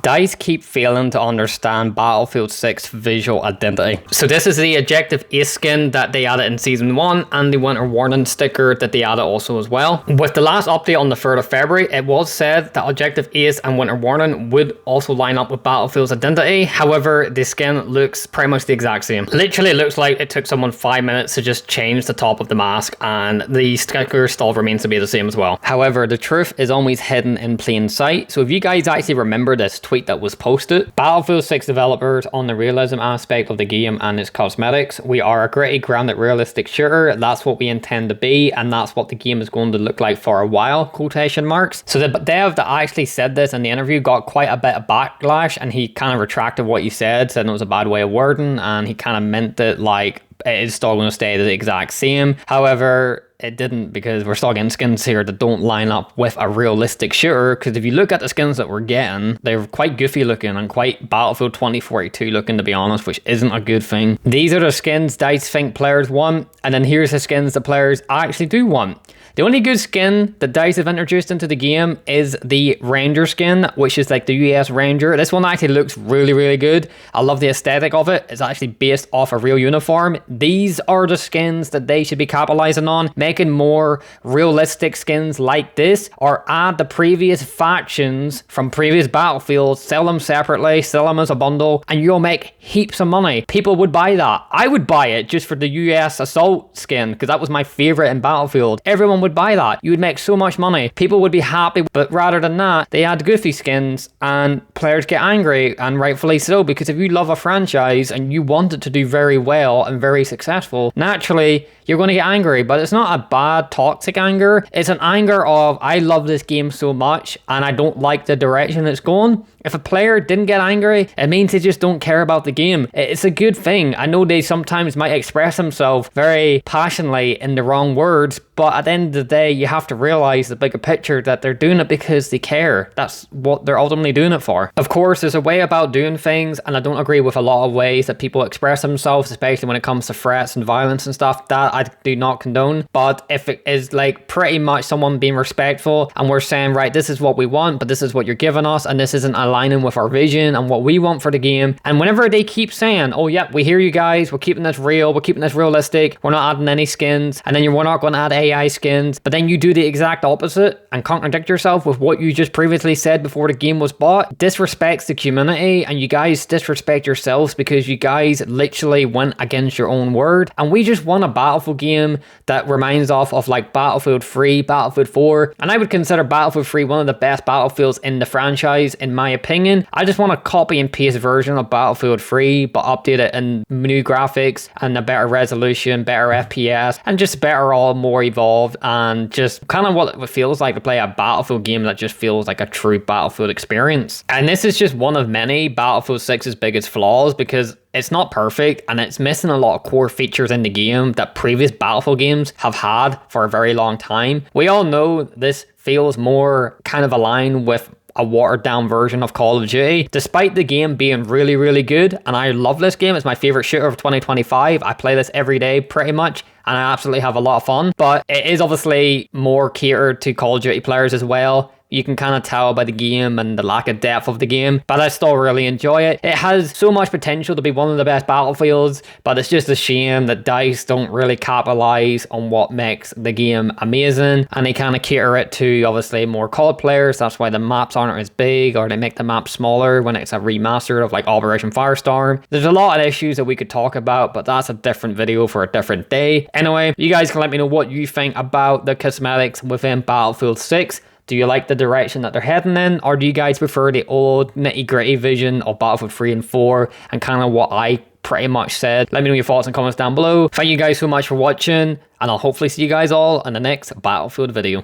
DICE keep failing to understand Battlefield 6 visual identity. So this is the Objective Ace skin that they added in Season 1 and the Winter Warning sticker that they added also as well. With the last update on the 3rd of February, it was said that Objective Ace and Winter Warning would also line up with Battlefield's identity. However, the skin looks pretty much the exact same. Literally, it looks like it took someone 5 minutes to just change the top of the mask, and the sticker still remains to be the same as well. However, the truth is always hidden in plain sight. So if you guys actually remember this tweet that was posted, Battlefield 6 developers on the realism aspect of the game and its cosmetics, we are a gritty, grounded, realistic shooter. That's what we intend to be, and that's what the game is going to look like for a while, quotation marks. So the dev that actually said this in the interview got quite a bit of backlash, and he kind of retracted what he said it was a bad way of wording, and he kind of meant that like it is still going to stay the exact same. However, it didn't, because we're still getting skins here that don't line up with a realistic shooter. Because if you look at the skins that we're getting, they're quite goofy looking and quite Battlefield 2042 looking, to be honest, which isn't a good thing. These are the skins DICE think players want, and then here's the skins that players actually do want. The only good skin that DICE have introduced into the game is the Ranger skin, which is like the US Ranger. This one actually looks really, really good. I love the aesthetic of it. It's actually based off a real uniform. These are the skins that they should be capitalizing on, making more realistic skins like this, or add the previous factions from previous Battlefields, sell them separately, sell them as a bundle, and you'll make heaps of money. People would buy that. I would buy it just for the US Assault skin, because that was my favorite in Battlefield. Everyone would buy that. You would make so much money. People would be happy, but rather than that, they add goofy skins and players get angry, and rightfully so, because if you love a franchise and you want it to do very well and very successful, naturally you're going to get angry. But it's not a bad toxic anger. It's an anger of, I love this game so much and I don't like the direction it's going. If a player didn't get angry, it means they just don't care about the game. It's a good thing. I know they sometimes might express themselves very passionately in the wrong words, but at the end of the day, you have to realize the bigger picture, that they're doing it because they care. That's what they're ultimately doing it for. Of course, there's a way about doing things, and I don't agree with a lot of ways that people express themselves, especially when it comes to threats and violence and stuff. That I do not condone. But if it is like pretty much someone being respectful, and we're saying, right, this is what we want, but this is what you're giving us, and this isn't aligning with our vision and what we want for the game. And whenever they keep saying, oh yeah, we hear you guys, we're keeping this real, we're keeping this realistic, we're not adding any skins, and then we're not going to add AI skins, but then you do the exact opposite and contradict yourself with what you just previously said before the game was bought, disrespects the community, and you guys disrespect yourselves because you guys literally went against your own word. And we just want a Battlefield game that reminds off of like Battlefield 3, Battlefield 4, and I would consider Battlefield 3 one of the best Battlefields in the franchise, in my opinion. I just want a copy and paste version of Battlefield 3, but update it in new graphics and a better resolution, better FPS, and just better, all more evolved, and just kind of what it feels like to play a Battlefield game that just feels like a true Battlefield experience. And this is just one of many Battlefield 6's biggest flaws, because it's not perfect and it's missing a lot of core features in the game that previous Battlefield games have had for a very long time. We all know this feels more kind of aligned with a watered down version of Call of Duty, despite the game being really, really good. And I love this game. It's my favorite shooter of 2025. I play this every day pretty much, and I absolutely have a lot of fun. But it is obviously more catered to Call of Duty players as well. You can kind of tell by the game and the lack of depth of the game, but I still really enjoy it. It has so much potential to be one of the best Battlefields, but it's just a shame that DICE don't really capitalize on what makes the game amazing, and they kind of cater it to obviously more COD players. That's why the maps aren't as big, or they make the map smaller when it's a remaster of like Operation Firestorm. There's a lot of issues that we could talk about, but that's a different video for a different day. Anyway, you guys can let me know what you think about the cosmetics within Battlefield 6. Do you like the direction that they're heading in, or do you guys prefer the old nitty-gritty vision of Battlefield 3 and 4 and kind of what I pretty much said? Let me know your thoughts and comments down below. Thank you guys so much for watching, and I'll hopefully see you guys all in the next Battlefield video.